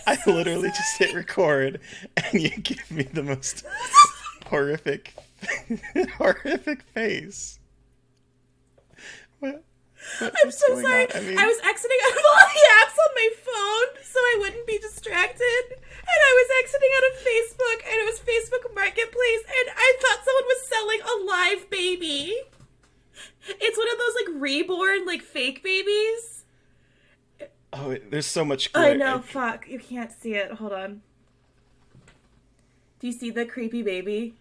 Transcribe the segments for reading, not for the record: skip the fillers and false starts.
I literally just hit record, and you give me the most horrific, horrific face. What? I'm so sorry. On? I mean, I was exiting out of all the apps on my phone so I wouldn't be distracted. And I was exiting out of Facebook, and it was Facebook Marketplace, and I thought someone was selling a live baby. It's one of those, like, reborn, like, fake babies. oh, there's so much grit. I know, fuck. You can't see it. Hold on. Do you see the creepy baby?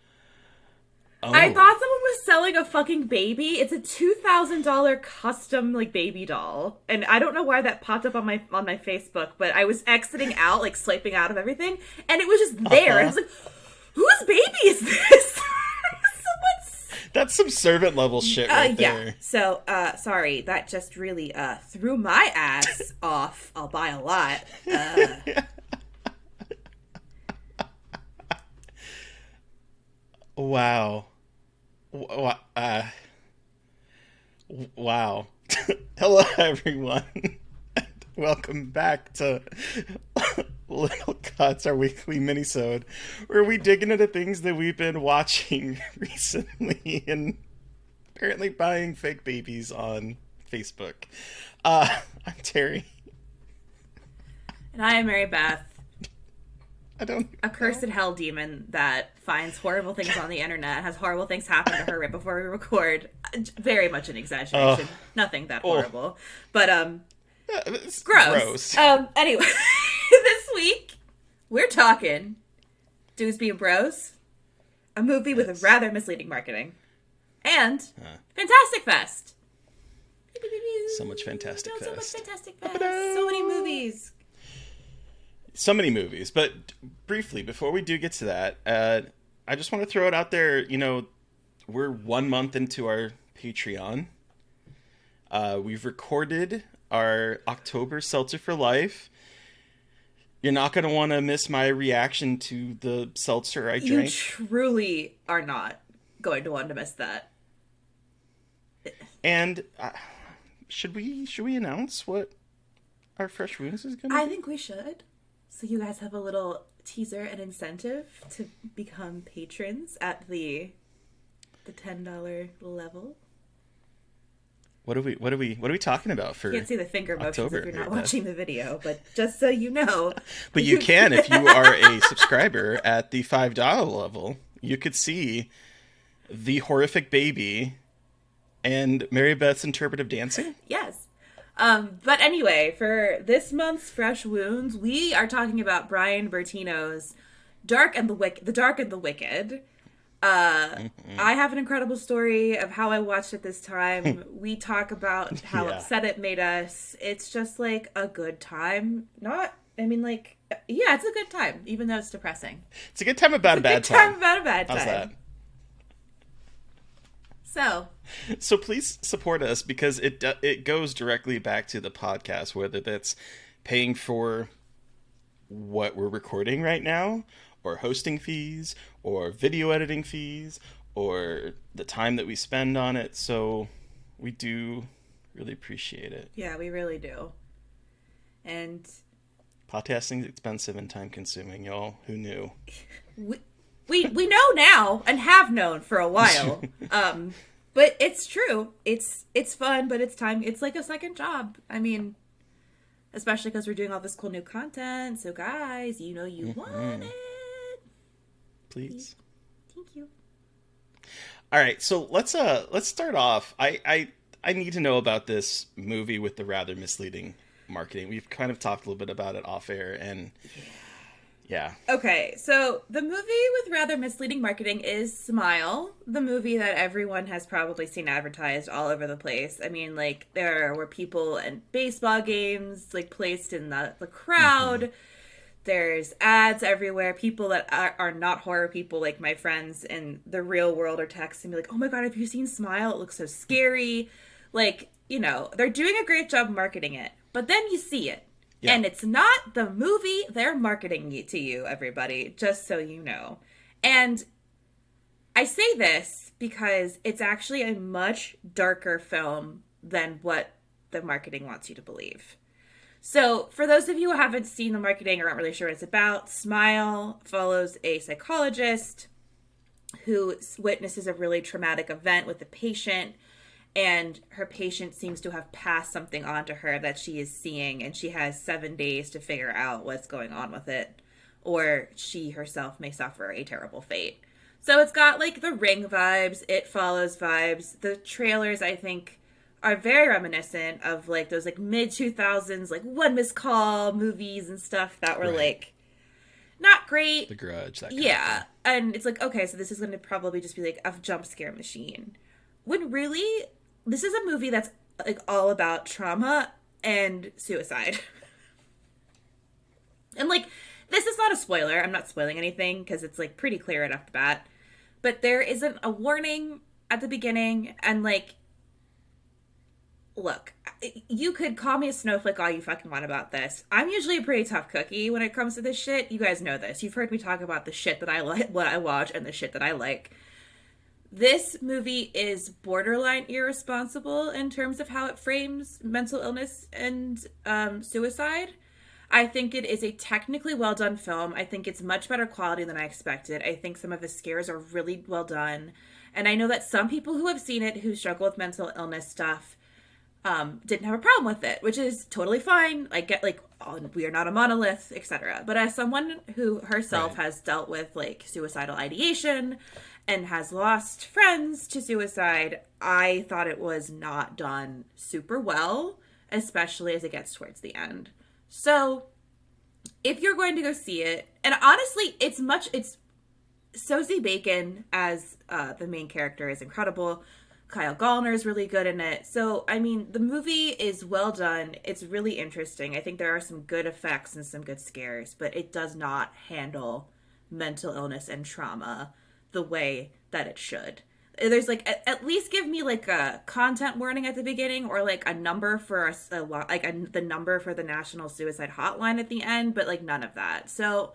Oh. I thought someone was selling a fucking baby. It's a $2,000 custom, like, baby doll. And I don't know why that popped up on my Facebook, but I was exiting out, like, swiping out of everything, and it was just there. I was like, whose baby is this? That's some servant level shit right there. So, sorry, that just really threw my ass off. I'll buy a lot. Wow. Wow. Hello, everyone. Welcome back to Little Cuts, our weekly minisode, where we dig into the things that we've been watching recently and apparently buying fake babies on Facebook. I'm Terry. And I am Mary Beth. A cursed hell demon that finds horrible things on the internet, has horrible things happen to her right before we record. Very much an exaggeration. Nothing that horrible. But, gross. Anyway, this week, we're talking Dudes Being Bros, a movie with a rather misleading marketing, and Fantastic Fest. So much Fantastic Fest. So much Fantastic Fest. So many movies. So many movies, but briefly, before we do get to that, I just want to throw it out there, you know, we're 1 month into our Patreon. We've recorded our October Seltzer for Life. You're not going to want to miss my reaction to the seltzer I drank. You truly are not going to want to miss that. And should we announce what our Fresh Wounds is going to be? I think we should. So you guys have a little teaser and incentive to become patrons at the $10 level. What are we talking about for? You can't see the finger motions October, if you're not watching the video, but just so you know. But you can if you are a subscriber at the $5 level. You could see the horrific baby and Mary Beth's interpretive dancing. Yes. But anyway, for this month's Fresh Wounds, we are talking about Brian Bertino's The Dark and the Wicked. I have an incredible story of how I watched it this time. We talk about how upset it made us. It's just like a good time. It's a good time, even though it's depressing. It's a good time about a bad time. About a bad time. How's that? So please support us because it goes directly back to the podcast, whether that's paying for what we're recording right now, or hosting fees, or video editing fees, or the time that we spend on it. So we do really appreciate it. Yeah, we really do. And podcasting is expensive and time consuming, y'all. Who knew? We know now and have known for a while. But it's true. It's fun, but it's time. It's like a second job. I mean, especially because we're doing all this cool new content. So guys, you know you want it. Please. Thank you. All right, so let's start off. I need to know about this movie with the rather misleading marketing. We've kind of talked a little bit about it off air, and yeah. Okay, so the movie with rather misleading marketing is Smile, the movie that everyone has probably seen advertised all over the place. I mean, like, there were people in baseball games, like, placed in the crowd. Mm-hmm. There's ads everywhere. People that are not horror people, like my friends in the real world, are texting me like, oh my god, have you seen Smile? It looks so scary. Like, you know, they're doing a great job marketing it. But then you see it. Yeah. And it's not the movie they're marketing it to you, everybody, just so you know. And I say this because it's actually a much darker film than what the marketing wants you to believe. So, for those of you who haven't seen the marketing or aren't really sure what it's about, Smile follows a psychologist who witnesses a really traumatic event with a patient, and her patient seems to have passed something on to her that she is seeing, and she has 7 days to figure out what's going on with it, or she herself may suffer a terrible fate. So it's got like the Ring vibes, It Follows vibes. The trailers, I think, are very reminiscent of like those like mid 2000s like One Missed Call movies and stuff that were like not great. The Grudge, that kind Yeah. of thing. And it's like, okay, so this is going to probably just be like a jump scare machine. When really, this is a movie that's like all about trauma and suicide. And like, this is not a spoiler. I'm not spoiling anything because it's like pretty clear right off the bat. But there isn't a warning at the beginning. And like, look, you could call me a snowflake all you fucking want about this. I'm usually a pretty tough cookie when it comes to this shit. You guys know this. You've heard me talk about the shit that I like, what I watch, and the shit that I like. This movie is borderline irresponsible in terms of how it frames mental illness and suicide. I think it is a technically well done film. I think it's much better quality than I expected. I think some of the scares are really well done. And I know that some people who have seen it who struggle with mental illness stuff didn't have a problem with it, which is totally fine. I get like, oh, we are not a monolith, etc. But as someone who herself has dealt with like suicidal ideation and has lost friends to suicide, I thought it was not done super well, especially as it gets towards the end. So if you're going to go see it, and honestly, it's Sosie Bacon as the main character is incredible. Kyle Gallner is really good in it. So, I mean, the movie is well done. It's really interesting. I think there are some good effects and some good scares, but it does not handle mental illness and trauma the way that it should. There's like, at least give me like a content warning at the beginning, or like a number for the number for the National Suicide Hotline at the end, but like none of that. So,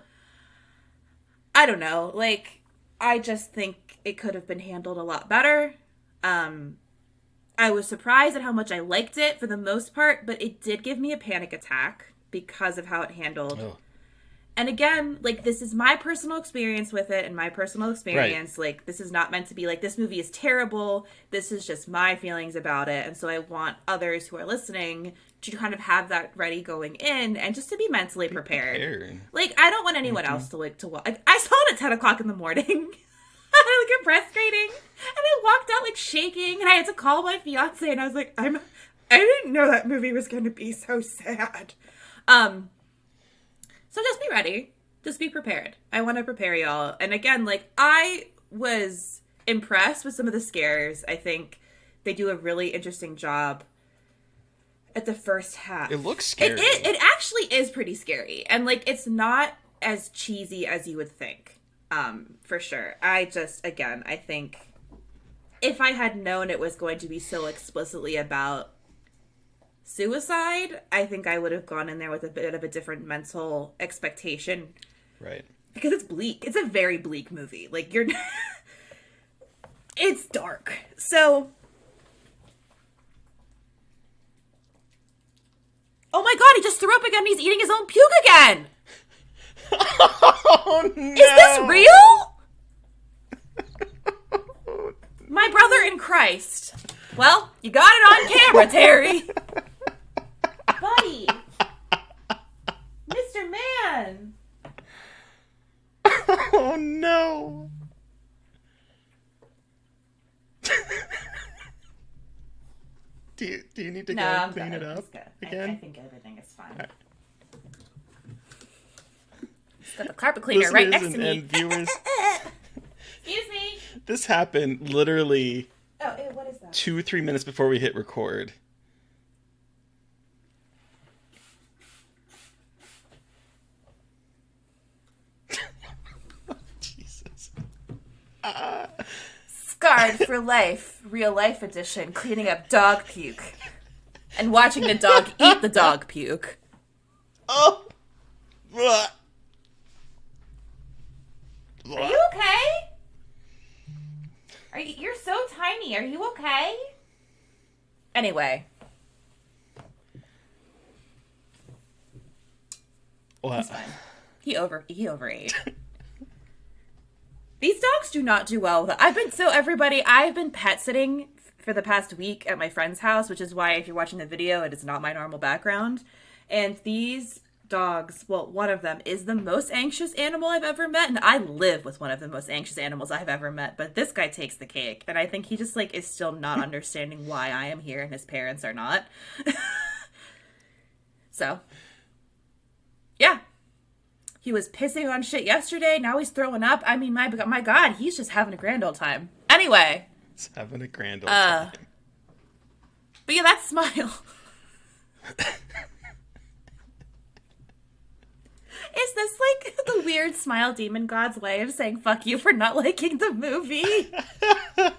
I don't know. Like, I just think it could have been handled a lot better. I was surprised at how much I liked it for the most part, but it did give me a panic attack because of how it handled. Oh. And again, like, this is my personal experience with it and my personal experience. Right. Like, this is not meant to be like, this movie is terrible. This is just my feelings about it. And so I want others who are listening to kind of have that ready going in and just to be mentally prepared. Like, I don't want anyone else to watch. Like, I saw it at 10 o'clock in the morning. Like a press screening, and I walked out like shaking, and I had to call my fiance, and I was like, I didn't know that movie was going to be so sad. So just be ready, just be prepared. I want to prepare y'all. And again, like, I was impressed with some of the scares. I think they do a really interesting job at the first half. It looks scary. It actually is pretty scary, and like, it's not as cheesy as you would think. For sure. I think if I had known it was going to be so explicitly about suicide, I think I would have gone in there with a bit of a different mental expectation. Right. Because it's bleak. It's a very bleak movie. Like, it's dark. So, oh my god, he just threw up again. He's eating his own puke again. Oh, no. Is this real? My brother in Christ. Well, you got it on camera, Terry. Buddy. Mr. Man. Oh, no. Do you need to go clean it up again? I think everything is fine. Right. Got the carpet cleaner right next to me. And viewers, excuse me. This happened literally what is that? 2-3 minutes before we hit record. Jesus. Scarred for life, real life edition, cleaning up dog puke and watching the dog eat the dog puke. Oh. Are you okay? You're so tiny. Are you okay? Anyway. Well, He's fine. He overate. These dogs do not do well with it. I've been pet sitting for the past week at my friend's house, which is why if you're watching the video, it is not my normal background. And these dogs, well, one of them is the most anxious animal I've ever met, and I live with one of the most anxious animals I've ever met, but this guy takes the cake, and I think he just, like, is still not understanding why I am here and his parents are not. So, yeah. He was pissing on shit yesterday. Now he's throwing up. I mean, my God, he's just having a grand old time. Anyway. He's having a grand old time. But yeah, that smile. Is this like the weird smile demon god's way of saying fuck you for not liking the movie? I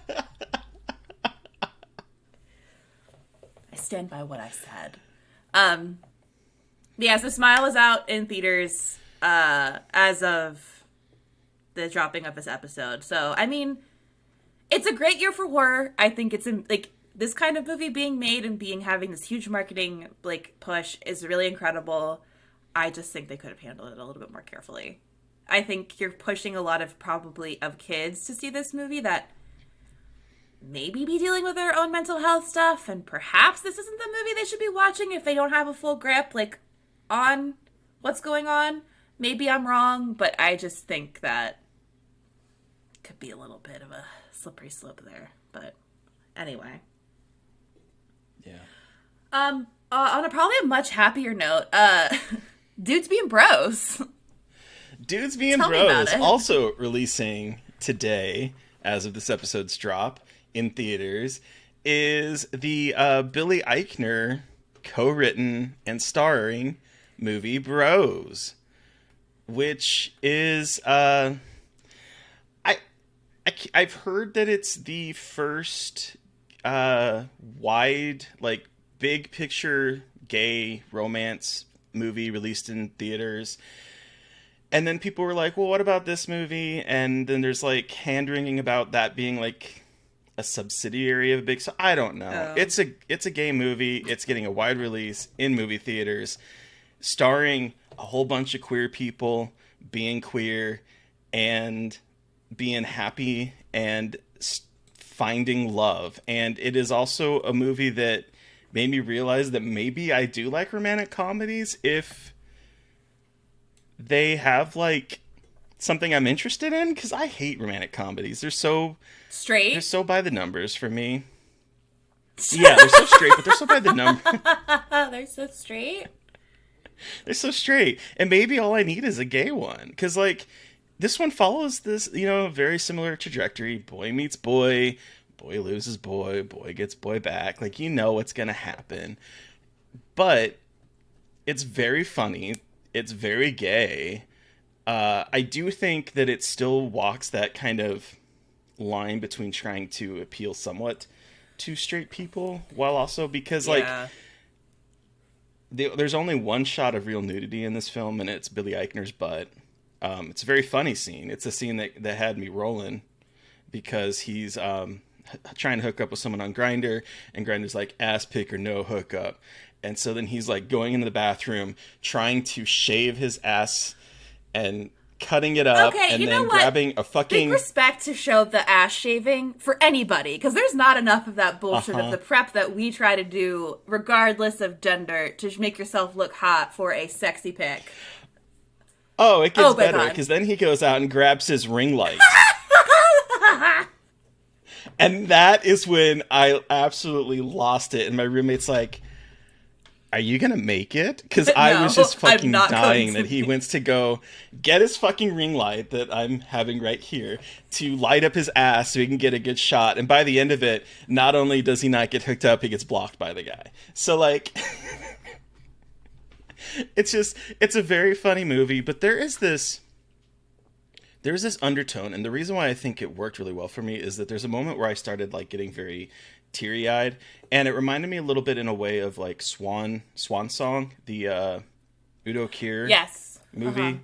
stand by what I said. Yeah, so Smile is out in theaters as of the dropping of this episode. So, I mean, it's a great year for horror. I think it's like this kind of movie being made and having this huge marketing like push is really incredible. I just think they could have handled it a little bit more carefully. I think you're pushing a lot of kids to see this movie that maybe be dealing with their own mental health stuff, and perhaps this isn't the movie they should be watching if they don't have a full grip like on what's going on. Maybe I'm wrong, but I just think that could be a little bit of a slippery slope there. But anyway. Yeah. On a probably a much happier note, Dudes Being Bros. Dudes Being Bros also releasing today, as of this episode's drop, in theaters, is the Billy Eichner co-written and starring movie Bros, which is I've heard that it's the first wide, like, big picture gay romance movie released in theaters. And then people were like, well, what about this movie? And then there's like hand-wringing about that being like a subsidiary of a big... So I don't know. It's a gay movie. It's getting a wide release in movie theaters, starring a whole bunch of queer people being queer and being happy and finding love. And it is also a movie that made me realize that maybe I do like romantic comedies if they have like something I'm interested in, because I hate romantic comedies. They're so straight. They're so by the numbers for me. Yeah, they're so straight, but they're so by the numbers. They're so straight. They're so straight, and maybe all I need is a gay one, because like this one follows this, very similar trajectory. Boy meets boy. Boy loses boy, boy gets boy back. Like, what's going to happen. But it's very funny. It's very gay. I do think that it still walks that kind of line between trying to appeal somewhat to straight people, while also, because, there's only one shot of real nudity in this film, and it's Billy Eichner's butt. It's a very funny scene. It's a scene that had me rolling, because he's... trying to hook up with someone on Grindr, and Grindr's like, ass pick or no hookup. And so then he's like going into the bathroom trying to shave his ass and cutting it up, and then grabbing a fucking... Big respect to show the ass shaving for anybody, because there's not enough of that bullshit of the prep that we try to do, regardless of gender, to make yourself look hot for a sexy pic. Oh, it gets better, because then he goes out and grabs his ring light. And that is when I absolutely lost it. And my roommate's like, are you going to make it? Because I was just fucking dying that he went to go get his fucking ring light that I'm having right here to light up his ass so he can get a good shot. And by the end of it, not only does he not get hooked up, he gets blocked by the guy. So, like, it's a very funny movie. But there's this undertone, and the reason why I think it worked really well for me is that there's a moment where I started like getting very teary-eyed, and it reminded me a little bit in a way of like Swan Song, the Udo Kier movie.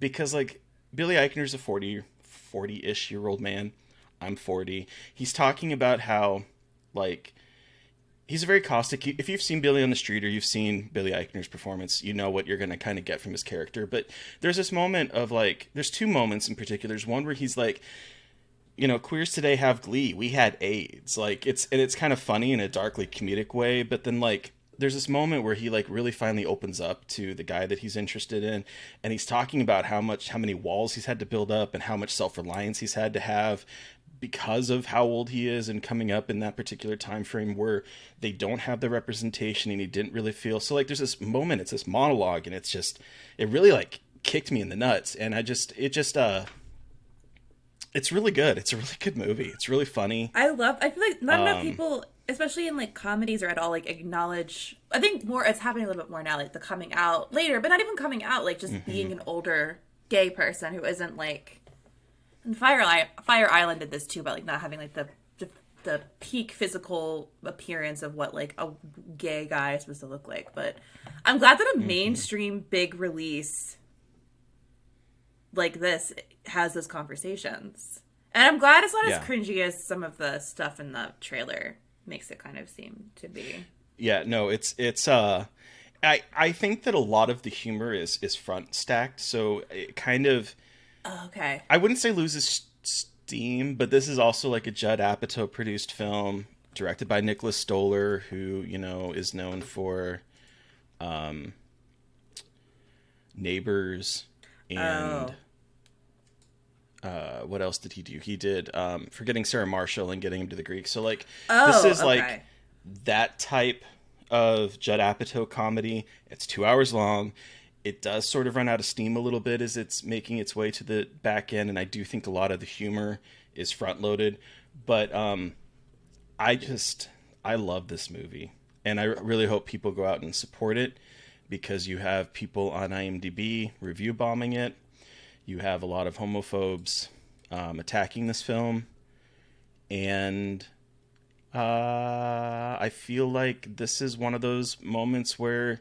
Because like Billy Eichner's a 40-ish year old man. I'm 40. He's talking about how like He's very caustic. If you've seen Billy on the Street or you've seen Billy Eichner's performance, you know what you're going to kind of get from his character. But there's this moment of like, there's two moments in particular. There's one where he's like, you know, queers today have glee. We had AIDS. Like it's kind of funny in a darkly comedic way. But then like, there's this moment where he like really finally opens up to the guy that he's interested in, and he's talking about how many walls he's had to build up and how much self-reliance he's had to have because of how old he is and coming up in that particular time frame where they don't have the representation and he didn't really feel. So like there's this moment, it's this monologue, and it really like kicked me in the nuts. And it's really good. It's a really good movie. It's really funny. I feel like not enough people, especially in like comedies or at all, like acknowledge, I think more, it's happening a little bit more now, like the coming out later, but not even coming out, like just being an older gay person who isn't like, and Fire Island did this too, about like not having like the peak physical appearance of what like a gay guy is supposed to look like. But I'm glad that a mainstream big release like this has those conversations, and I'm glad it's not as cringy as some of the stuff in the trailer makes it kind of seem to be. Yeah, no, it's I think that a lot of the humor is front stacked, so it kind of. Okay. I wouldn't say loses steam, but this is also like a Judd Apatow produced film directed by Nicholas Stoller, who, you know, is known for Neighbors and what else did he do? He did Forgetting Sarah Marshall and Getting Him to the Greek. So like this is like that type of Judd Apatow comedy. It's 2 hours long. It does sort of run out of steam a little bit as it's making its way to the back end, and I do think a lot of the humor is front-loaded. But I love this movie, and I really hope people go out and support it, because you have people on IMDb review bombing it. You have a lot of homophobes attacking this film, and I feel like this is one of those moments where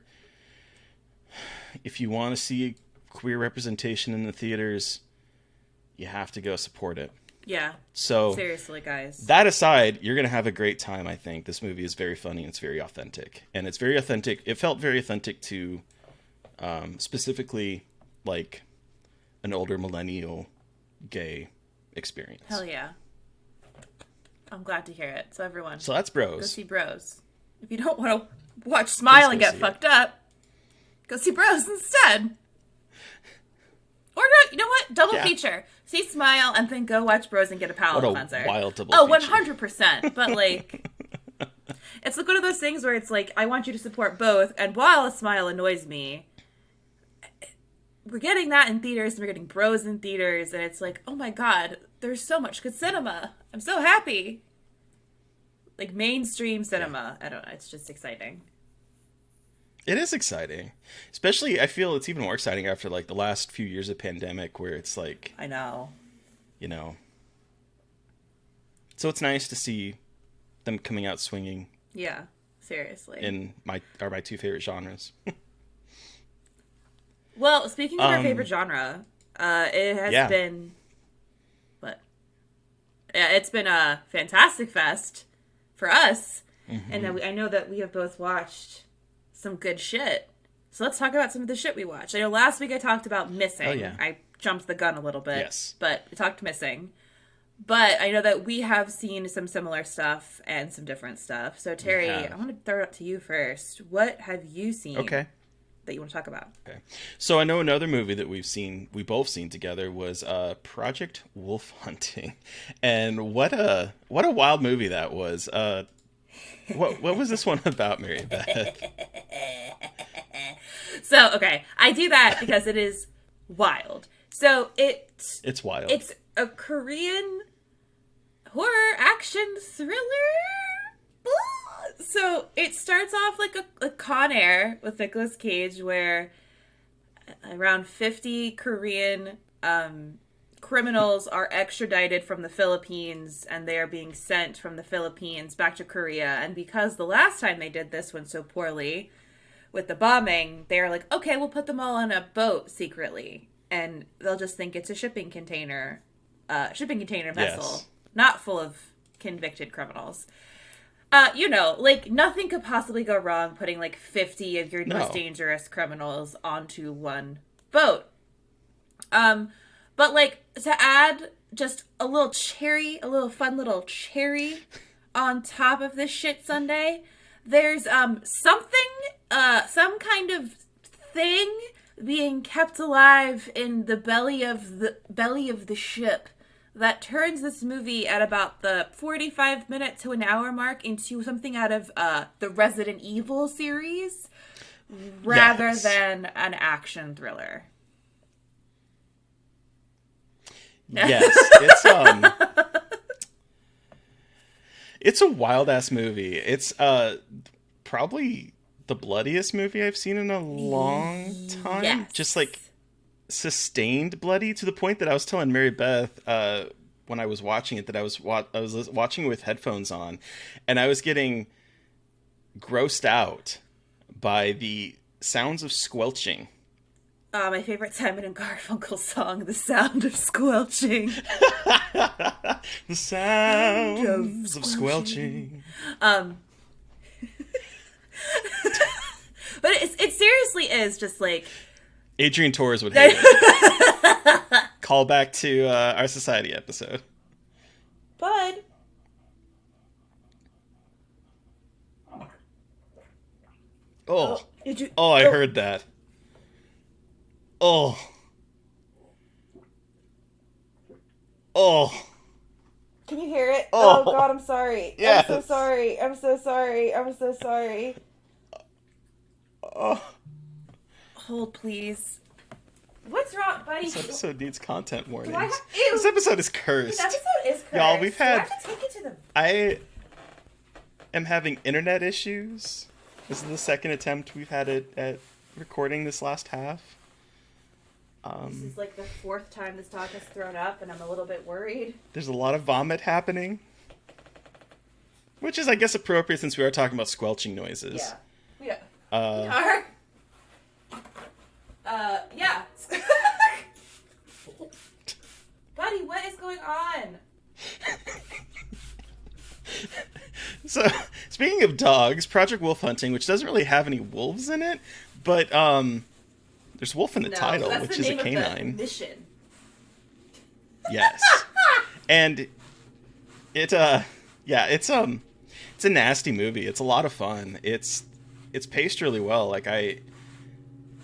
if you want to see queer representation in the theaters, you have to go support it. Yeah. So seriously, guys. That aside, you're going to have a great time, I think. This movie is very funny and it's very authentic. And it's very authentic. It felt very authentic to specifically like an older millennial gay experience. Hell yeah. I'm glad to hear it. So everyone. So that's Bros. Go see Bros. If you don't want to watch Smile and get fucked up, go see Bros instead. Or not, you know what? Double feature. See Smile and then go watch Bros and get a palate cleanser. Wild double feature. 100%. But like, it's like one of those things where it's like, I want you to support both. And while a Smile annoys me, we're getting that in theaters and we're getting Bros in theaters. And it's like, oh my God, there's so much good cinema. I'm so happy. Like mainstream cinema. I don't know. It's just exciting. It is exciting. Especially, I feel it's even more exciting after, like, the last few years of pandemic where it's, like... I know. You know. So it's nice to see them coming out swinging. Yeah, seriously. In my two favorite genres. Well, speaking of our favorite genre, it has been... What? Yeah, it's been a fantastic fest for us. Mm-hmm. And I know that we have both watched... some good shit. So let's talk about some of the shit we watched. I know last week I talked about Missing. Oh, yeah. I jumped the gun a little bit. Yes. But we talked Missing. But I know that we have seen some similar stuff and some different stuff. So Terry, I want to throw it up to you first. What have you seen that you want to talk about? Okay. So I know another movie that we both seen together was Project Wolf Hunting. And what a wild movie that was. What was this one about, Mary Beth? So, okay, I do that because it is wild. So it's wild. It's a Korean horror action thriller. So it starts off like a Con Air with Nicolas Cage, where around 50 Korean criminals are extradited from the Philippines, and they are being sent from the Philippines back to Korea. And because the last time they did this went so poorly with the bombing, they're like, okay, we'll put them all on a boat secretly, and they'll just think it's a shipping container vessel, not full of convicted criminals. like nothing could possibly go wrong putting like 50 of your most No. dangerous criminals onto one boat. But like to add just a little cherry, a little fun little cherry on top of this shit sundae, there's some kind of thing being kept alive in the belly of the ship that turns this movie at about the 45-minute to an hour mark into something out of the Resident Evil series rather Yes. than an action thriller. Yes, it's a wild ass movie. It's probably the bloodiest movie I've seen in a long time. Yes. Just like sustained bloody to the point that I was telling Mary Beth when I was watching it that I was watching it with headphones on, and I was getting grossed out by the sounds of squelching. My favorite Simon and Garfunkel song, "The Sound of Squelching." The sounds of squelching. But it seriously is just like Adrian Torres would hate it. Call back to our Society episode. Bud. Oh, Did you? I heard that. Oh. Can you hear it? Oh. Oh God, I'm sorry. Yes. I'm so sorry. I'm so sorry. I'm so sorry. Oh. Hold, please. What's wrong, buddy? This episode needs content warnings. Ew. This episode is cursed. This episode is cursed. Y'all, we've had- Do I have to take it to the... I am having internet issues. This is the second attempt we've had at recording this last half. This is like the fourth time this talk has thrown up, and I'm a little bit worried. There's a lot of vomit happening. Which is, I guess, appropriate since we are talking about squelching noises. Yeah. We are. Yeah. Buddy, what is going on? So, speaking of dogs, Project Wolf Hunting, which doesn't really have any wolves in it, but there's wolf in the title, that's which the is a name of the canine. mission. Yes. And it's a nasty movie. It's a lot of fun. It's paced really well. Like it's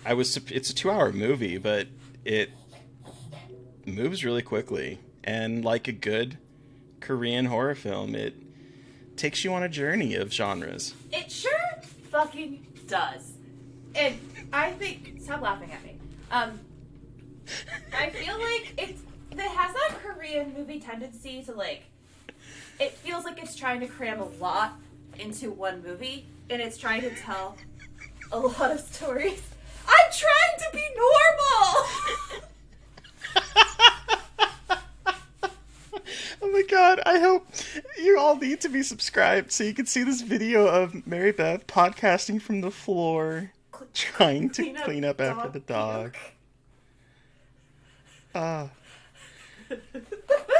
a 2-hour movie, but it moves really quickly. And like a good Korean horror film, it takes you on a journey of genres. It sure fucking does. And I think... Stop laughing at me. I feel like it has that Korean movie tendency to, like... It feels like it's trying to cram a lot into one movie, and it's trying to tell a lot of stories. I'm trying to be normal! Oh my god, I hope you all need to be subscribed so you can see this video of Mary Beth podcasting from the floor, trying to clean up after the dog.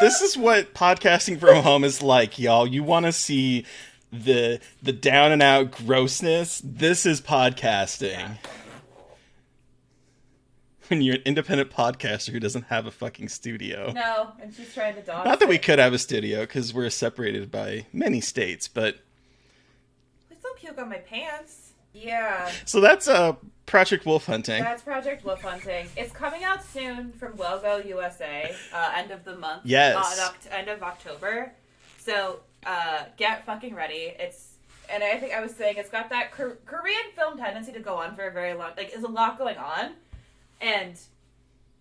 This is what podcasting from home is like, y'all. You want to see the down and out grossness? This is podcasting. Yeah. When you're an independent podcaster who doesn't have a fucking studio. No, and she's trying to dog Not that we sit. could have a studio because we're separated by many states, but Please don't puke on my pants. Yeah. so that's Project Wolf Hunting. That's Project Wolf Hunting. It's coming out soon from Logo USA, end of the month. Yes. End of October. So, get fucking ready. And I think I was saying, it's got that Korean film tendency to go on for a very long, like, there's a lot going on, and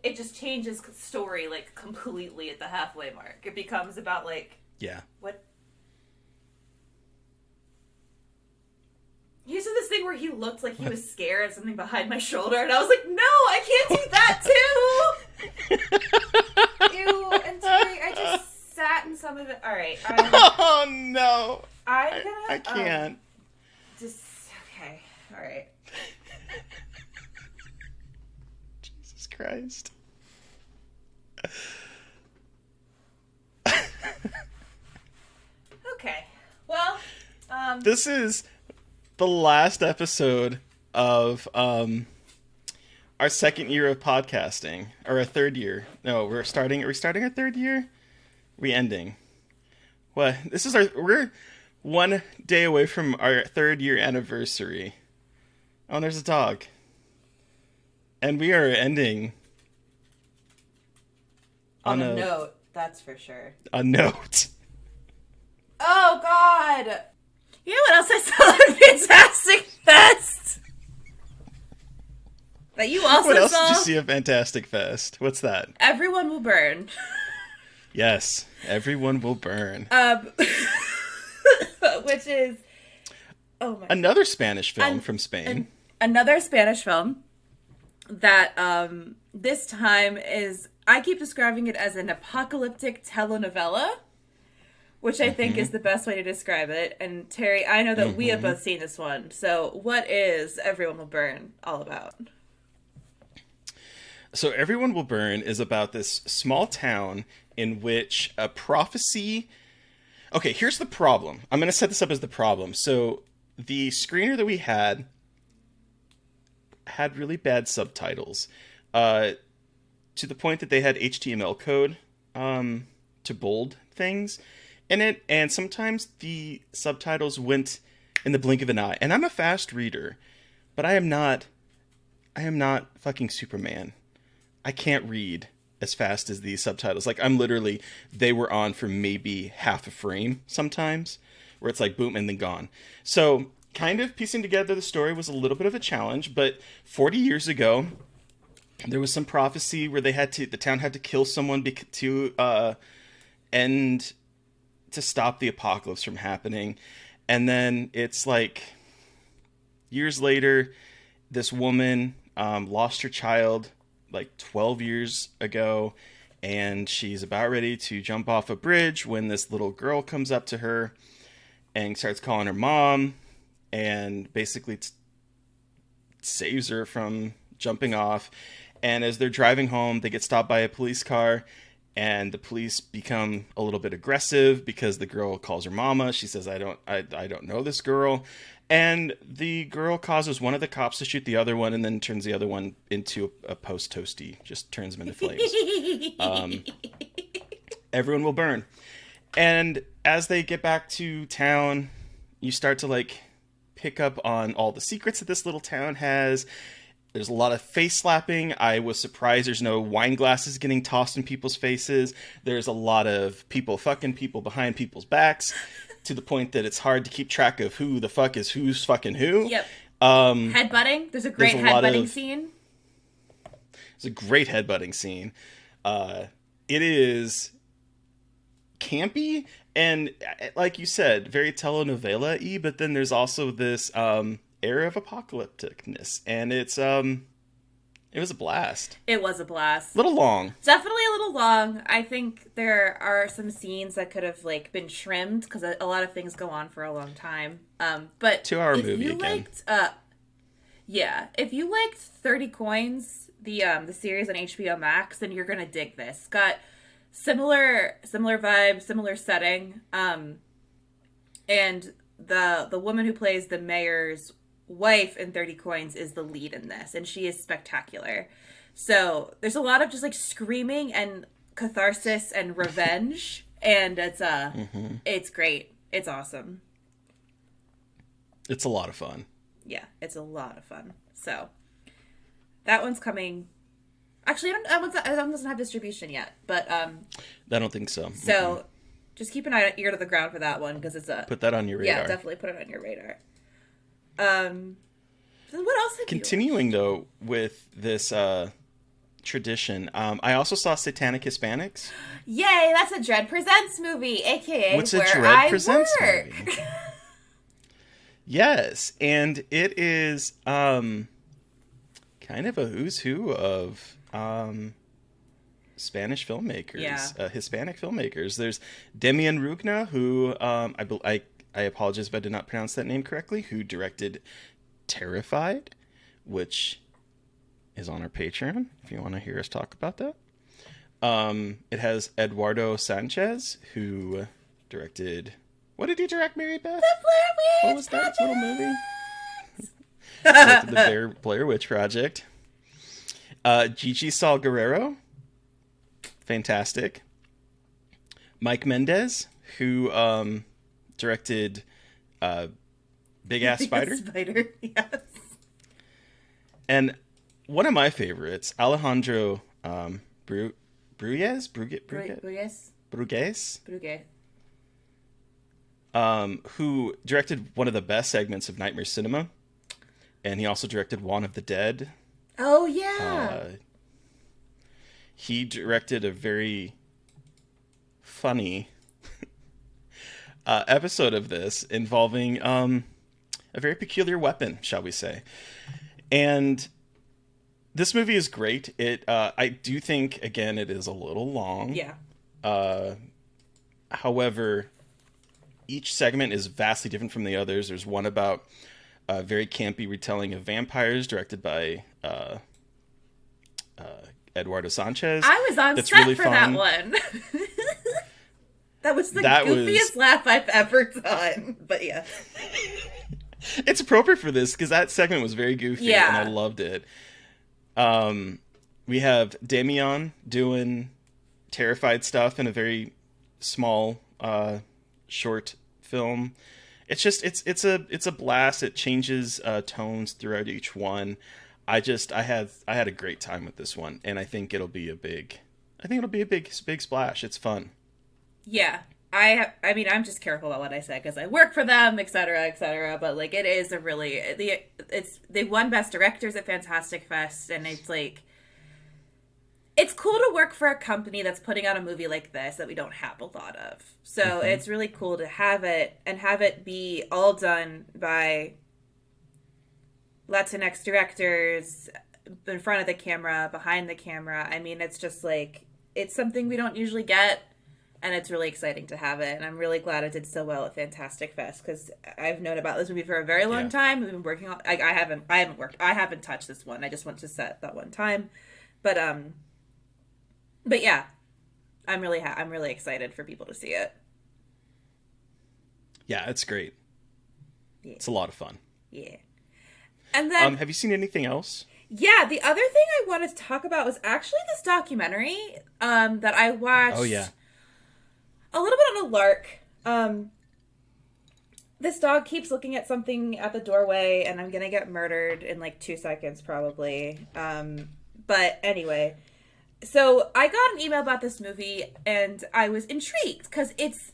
it just changes story, like, completely at the halfway mark. It becomes about, like, Yeah. what? He said this thing where he looked like he was scared at something behind my shoulder, and I was like, no, I can't do that too! Ew, and Terry, I just sat in some of it. Alright, Oh no. I'm gonna... I can't. Okay, alright. Jesus Christ. Okay, well, this is the last episode of our second year of podcasting, or our third year. No, we're starting. Are we starting our third year? Are we ending? What? This is we're one day away from our third year anniversary. Oh, and there's a dog. And we are ending on a note, that's for sure. A note. Oh, God. You know what else I saw at Fantastic Fest? That you also saw? What else did you see at Fantastic Fest? What's that? Everyone Will Burn. Yes, Everyone Will Burn. Which is... Oh my another Spanish film from Spain. Another Spanish film that this time is... I keep describing it as an apocalyptic telenovela, which I think is the best way to describe it. And Terry, I know that we have both seen this one. So what is Everyone Will Burn all about? So Everyone Will Burn is about this small town in which a prophecy... Okay, here's the problem. I'm going to set this up as the problem. So the screener that we had really bad subtitles. To the point that they had HTML code to bold things in it, and sometimes the subtitles went in the blink of an eye. And I'm a fast reader, but I am not fucking Superman. I can't read as fast as these subtitles. Like, they were on for maybe half a frame sometimes, where it's like boom and then gone. So kind of piecing together the story was a little bit of a challenge, but 40 years ago, there was some prophecy where the town had to kill someone to stop the apocalypse from happening. And then it's like years later, this woman lost her child like 12 years ago, and she's about ready to jump off a bridge when this little girl comes up to her and starts calling her mom and basically saves her from jumping off. And as they're driving home, they get stopped by a police car, and the police become a little bit aggressive because the girl calls her mama. She says, I don't know this girl. And the girl causes one of the cops to shoot the other one, and then turns the other one into a post toasty, just turns him into flames. Everyone will burn. And as they get back to town, you start to like pick up on all the secrets that this little town has. There's a lot of face slapping. I was surprised there's no wine glasses getting tossed in people's faces. There's a lot of people fucking people behind people's backs to the point that it's hard to keep track of who the fuck is who's fucking who. Yep. Headbutting. There's a great headbutting scene. There's a great headbutting scene. It is campy and, like you said, very telenovela-y, but then there's also this... air of apocalypticness, and it was a blast. It was a blast. A little long. Definitely a little long. I think there are some scenes that could have like been trimmed because a lot of things go on for a long time. But 2-hour movie again. If you liked 30 Coins, the series on HBO Max, then you're gonna dig this. Got similar vibe, similar setting, and the woman who plays the mayor's wife in 30 Coins is the lead in this, and she is spectacular. So there's a lot of just like screaming and catharsis and revenge, and it's great. It's awesome. It's a lot of fun. Yeah, it's a lot of fun. So that one's coming. Actually, that one doesn't have distribution yet, but I don't think so. So just keep an ear to the ground for that one because it's put that on your radar. Yeah, definitely put it on your radar. Then what else have Continuing though with this tradition, I also saw Satanic Hispanics. Yay, that's a Dread Presents movie, aka What's where a Dread I Presents work. movie? Yes, and it is kind of a who's who of Spanish filmmakers, Hispanic filmmakers. There's Demian Rugna, who I apologize if I did not pronounce that name correctly, who directed Terrified, which is on our Patreon if you want to hear us talk about that. It has Eduardo Sanchez, who directed What did he direct, Mary Beth? The Blair Witch What was that Project! little movie? Directed the Blair Witch Project. Gigi Saul Guerrero. Fantastic. Mike Mendez, who directed Big Ass Spider. Spider, yes. And one of my favorites, Alejandro Brugues? Brugues. Who directed one of the best segments of Nightmare Cinema. And he also directed Dawn of the Dead. Oh, yeah. He directed a very funny episode of this involving a very peculiar weapon, shall we say. And this movie is great. I do think, again, it is a little long. Yeah. However, each segment is vastly different from the others. There's one about a very campy retelling of vampires directed by Eduardo Sanchez. I was on That's set really for fun. that one. That was the goofiest laugh I've ever done. But yeah. It's appropriate for this because that segment was very goofy and I loved it. We have Damian doing terrified stuff in a very small short film. It's just it's a blast. It changes tones throughout each one. I had a great time with this one, and I think it'll be a big splash. It's fun. Yeah. I mean, I'm just careful about what I say because I work for them, et cetera, but like it is a really they won Best Directors at Fantastic Fest, and it's like it's cool to work for a company that's putting out a movie like this that we don't have a lot of. So it's really cool to have it and have it be all done by Latinx directors in front of the camera, behind the camera. I mean, it's just like it's something we don't usually get. And it's really exciting to have it. And I'm really glad it did so well at Fantastic Fest because I've known about this movie for a very long time. We've been working on. I haven't touched this one. I just went to set that one time. But yeah, I'm really excited for people to see it. Yeah, it's great. Yeah. It's a lot of fun. Yeah. And then have you seen anything else? Yeah, the other thing I wanted to talk about was actually this documentary that I watched. Oh yeah. A little bit on a lark. This dog keeps looking at something at the doorway, and I'm gonna get murdered in like 2 seconds, probably. But anyway, so I got an email about this movie, and I was intrigued because it's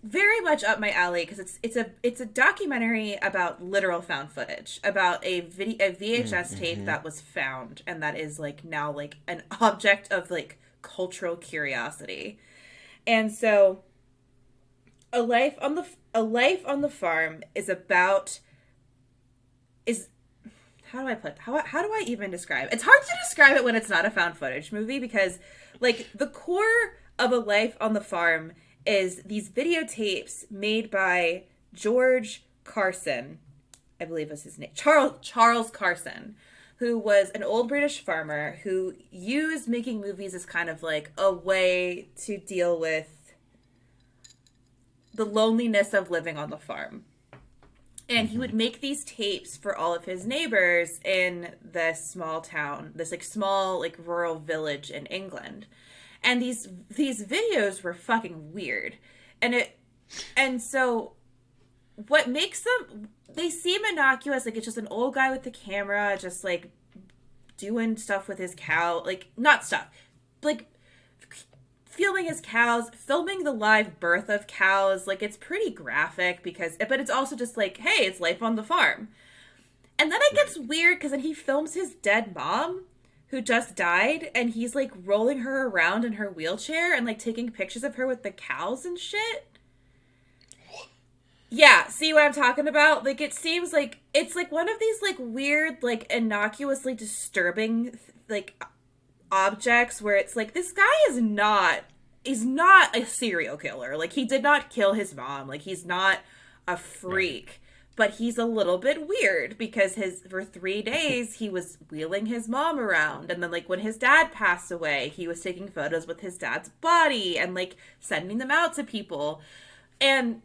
very much up my alley because it's a documentary about literal found footage about a VHS tape that was found, and that is like now like an object of like cultural curiosity. And so, a life on the farm is how do I put how do I even describe it? It's hard to describe it when it's not a found footage movie because like the core of A Life on the Farm is these videotapes made by George Carson, I believe was his name, Charles Carson, who was an old British farmer who used making movies as kind of like a way to deal with the loneliness of living on the farm. And he would make these tapes for all of his neighbors in this small town, this like small like rural village in England. And these videos were fucking weird. And so what makes them, they seem innocuous, like it's just an old guy with the camera just like doing stuff with his cow, like not stuff, like filming his cows, filming the live birth of cows. Like it's pretty graphic but it's also just like, hey, it's life on the farm. And then it gets weird because then he films his dead mom who just died, and he's like rolling her around in her wheelchair and like taking pictures of her with the cows and shit. Yeah, see what I'm talking about? Like, it seems like it's like one of these like weird, like innocuously disturbing like objects where it's like this guy is not a serial killer. Like, he did not kill his mom. Like, he's not a freak. But he's a little bit weird because for 3 days he was wheeling his mom around, and then like when his dad passed away, he was taking photos with his dad's body and like sending them out to people. And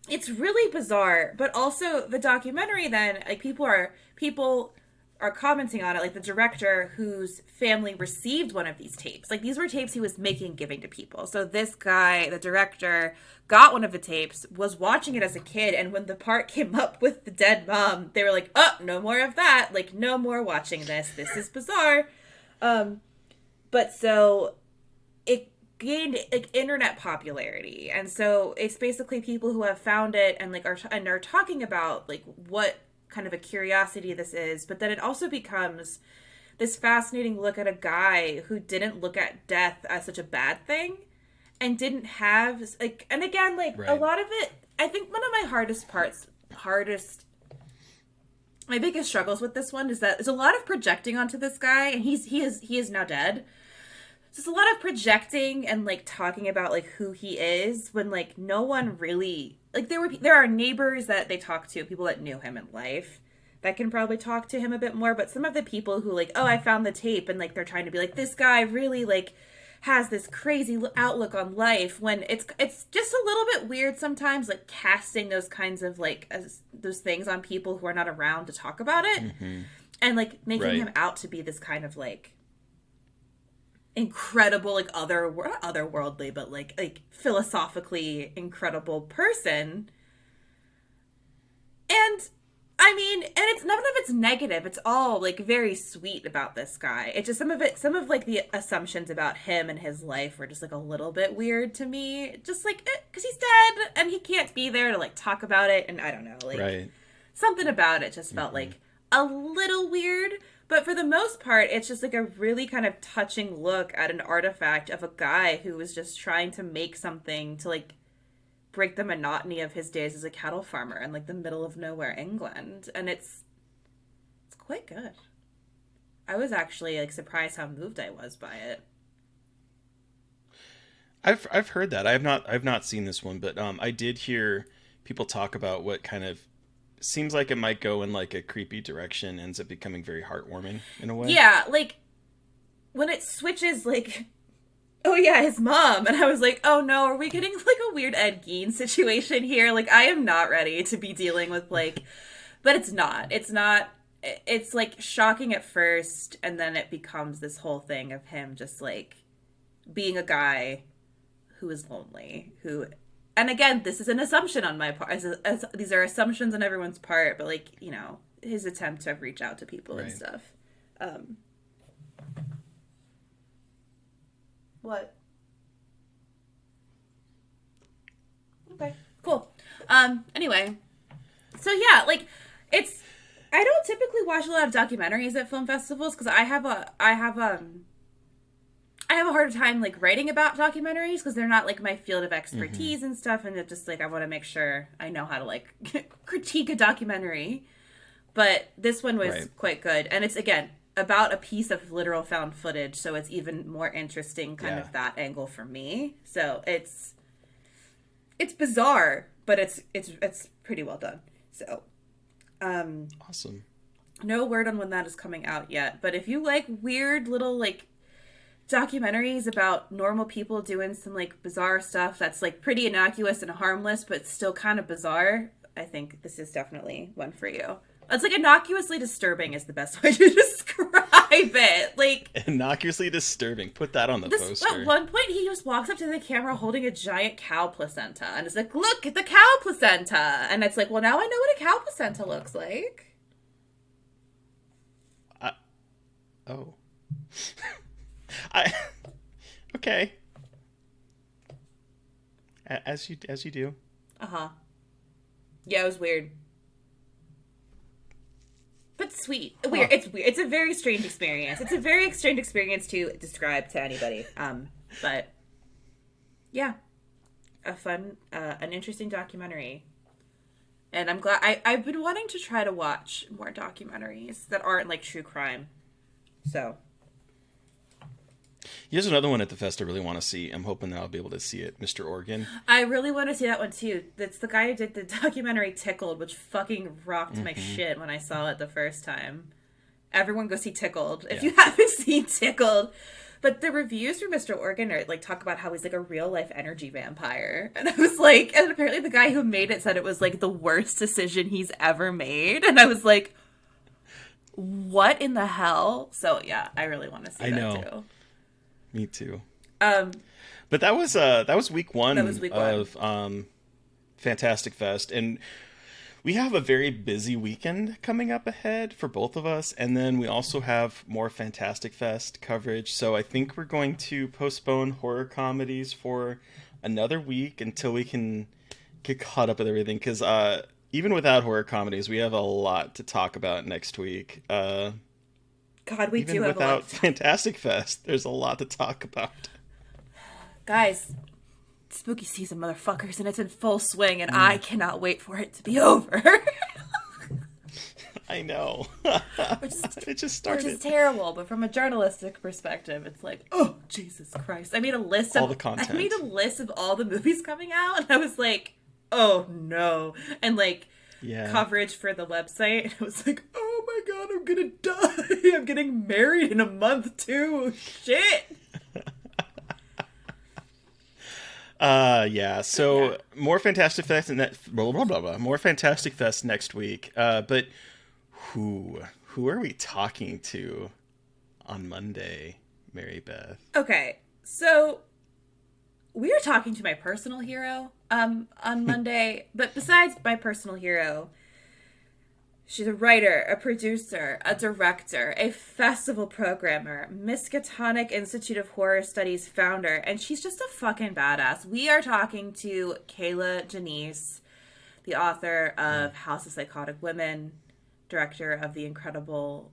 it's really bizarre. But also the documentary, then, like, people are commenting on it, like the director whose family received one of these tapes. Like, these were tapes he was making, giving to people. So this guy, the director, got one of the tapes, was watching it as a kid, and when the part came up with the dead mom, they were like, oh, no more of that. Like, no more watching this. This is bizarre. But so it gained like internet popularity, and so it's basically people who have found it and like are talking about like what kind of a curiosity this is. But then it also becomes this fascinating look at a guy who didn't look at death as such a bad thing, and didn't have like, and again, like a Right. lot of it, I think one of my hardest my biggest struggles with this one is that there's a lot of projecting onto this guy, and he is now dead. So it's a lot of projecting and like talking about like who he is, when like no one really, like, there are neighbors that they talk to, people that knew him in life, that can probably talk to him a bit more. But some of the people who like, oh, I found the tape, and like they're trying to be like, this guy really like has this crazy outlook on life, when it's just a little bit weird sometimes, like casting those kinds of like those things on people who are not around to talk about it, Mm-hmm. and like making Right. him out to be this kind of like incredible, like not otherworldly, but like philosophically incredible person. And I mean, and it's none of it's negative. It's all like very sweet about this guy. It's just some of like the assumptions about him and his life were just like a little bit weird to me. Just like, because he's dead and he can't be there to like talk about it. And I don't know, like Right. something about it just felt Mm-hmm. like a little weird. But for the most part, it's just like a really kind of touching look at an artifact of a guy who was just trying to make something to like break the monotony of his days as a cattle farmer in like the middle of nowhere England. And it's quite good. I was actually like surprised how moved I was by it. I've heard that. I've not seen this one, but I did hear people talk about what kind of seems like it might go in like a creepy direction, ends up becoming very heartwarming in a way. Yeah, like when it switches, like, oh yeah, his mom, and I was like, oh no, are we getting like a weird Ed Gein situation here? Like, I am not ready to be dealing with like, but it's not. It's not. It's like shocking at first, and then it becomes this whole thing of him just like being a guy who is lonely, who, and again, this is an assumption on my part, as these are assumptions on everyone's part, but like, his attempt to reach out to people and Right. stuff. um what Okay, cool. Anyway, so yeah, like, it's, I don't typically watch a lot of documentaries at film festivals because I have a harder time like writing about documentaries because they're not like my field of Mm-hmm. expertise and stuff, and it just like I want to make sure I know how to like critique a documentary. But this one was Right. quite good, and it's again about a piece of literal found footage, so it's even more interesting, kind Yeah. of that angle for me. So it's bizarre, but it's pretty well done. So Awesome. no word on when that is coming out yet, but if you like weird little like documentaries about normal people doing some like bizarre stuff that's like pretty innocuous and harmless but still kind of bizarre, I think this is definitely one for you. It's like innocuously disturbing is the best way to describe it. Like, Innocuously disturbing. Put that on the this, at poster. one point he just walks up to the camera holding a giant cow placenta and is like, look at the cow placenta, and it's like, well, now I know what a cow placenta looks like. I, oh. I. Okay. As you do. Uh-huh. Yeah, it was weird. But sweet. Huh. Weird. It's weird. It's a very strange experience. It's a very strange experience to describe to anybody. But yeah, an interesting documentary. And I'm glad I've been wanting to try to watch more documentaries that aren't like true crime. So Here's another one at the fest I really want to see. I'm hoping that I'll be able to see it. Mr. Organ. I really want to see that one too. That's the guy who did the documentary Tickled, which fucking rocked my Mm-hmm. shit when I saw it the first time. Everyone go see Tickled. If Yeah. you haven't seen Tickled. But the reviews for Mr. Organ are like talk about how he's like a real life energy vampire. And I was like, and apparently the guy who made it said it was like the worst decision he's ever made. And I was like, what in the hell? So yeah, I really want to see that too. Me too. Um, But that was week one of Fantastic Fest, and we have a very busy weekend coming up ahead for both of us, and then we also have more Fantastic Fest coverage. So I think we're going to postpone horror comedies for another week until we can get caught up with everything. Because even without horror comedies, we have a lot to talk about next week. God, we even do have without a lot. Fantastic Fest, there's a lot to talk about. Guys, spooky season, motherfuckers, and it's in full swing, and I cannot wait for it to be over. I know. It just started. Which is terrible, but from a journalistic perspective, it's like, oh, Jesus Christ. I made a list All the content. I made a list of all the movies coming out, and I was like, oh, no. And, like, coverage for the website, and I was like, oh, my God, I'm gonna die. I'm getting married in a month, too. Shit. So more Fantastic Fest and that more Fantastic Fest next week. But who are we talking to on Monday, Mary Beth? Okay, so we are talking to my personal hero on Monday, but besides my personal hero, she's a writer, a producer, a director, a festival programmer, Miskatonic Institute of Horror Studies founder, and she's just a fucking badass. We are talking to Kayla Janice, the author of House of Psychotic Women, director of the incredible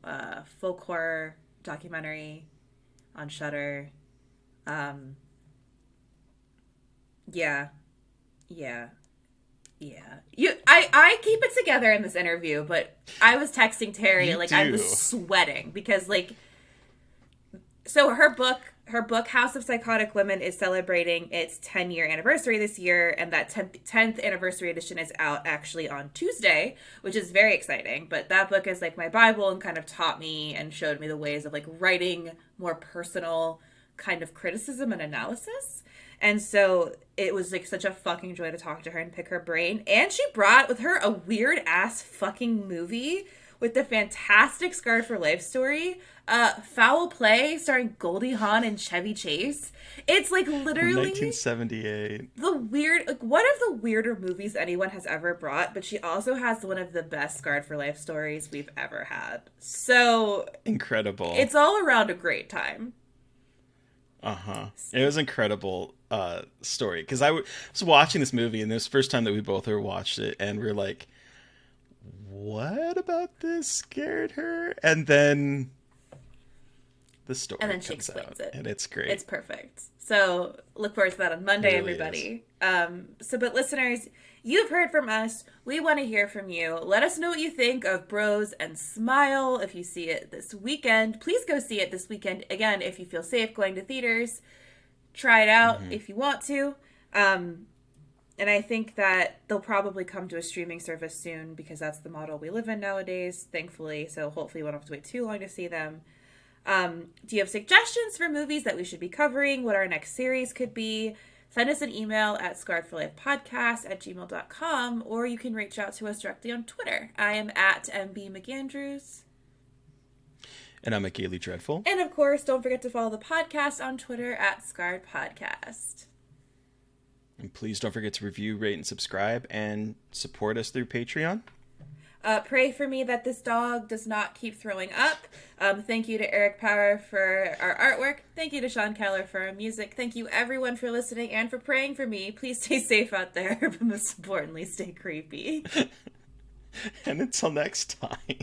folk horror documentary on Shudder. Yeah. I keep it together in this interview, but I was texting Terry, I was sweating because, so her book House of Psychotic Women is celebrating its 10-year anniversary this year, and that 10th anniversary edition is out actually on Tuesday, which is very exciting. But that book is like my Bible and kind of taught me and showed me the ways of like writing more personal kind of criticism and analysis. And so it was like such a fucking joy to talk to her and pick her brain. And she brought with her a weird ass fucking movie with the fantastic Scarred for Life story, Foul Play, starring Goldie Hawn and Chevy Chase. It's like literally 1978. the weird, like one of the weirder movies anyone has ever brought. But she also has one of the best Scarred for Life stories we've ever had. So incredible. It's all around a great time. It was incredible story because I was watching this movie, and this first time that we both ever watched it, and we are like, what about this scared her? And then the story and then she comes explains out, it, and it's great. It's perfect. So look forward to that on Monday, It really everybody. But listeners, you've heard from us. We want to hear from you. Let us know what you think of Bros and Smile. If you see it this weekend, please go see it this weekend. Again, if you feel safe going to theaters, try it out if you want to. And I think that they'll probably come to a streaming service soon because that's the model we live in nowadays, thankfully. So hopefully we won't have to wait too long to see them. Do you have suggestions for movies that we should be covering? What our next series could be? Send us an email at scarredforlifepodcast@gmail.com, or you can reach out to us directly on Twitter. I am at MB McAndrews. And I'm at Gaily Dreadful. And of course, don't forget to follow the podcast on Twitter at Scarred Podcast. And please don't forget to review, rate, and subscribe, and support us through Patreon. Pray for me that this dog does not keep throwing up. Thank you to Eric Power for our artwork. Thank you to Sean Keller for our music. Thank you everyone for listening and for praying for me. Please stay safe out there, but most importantly, stay creepy. And until next time.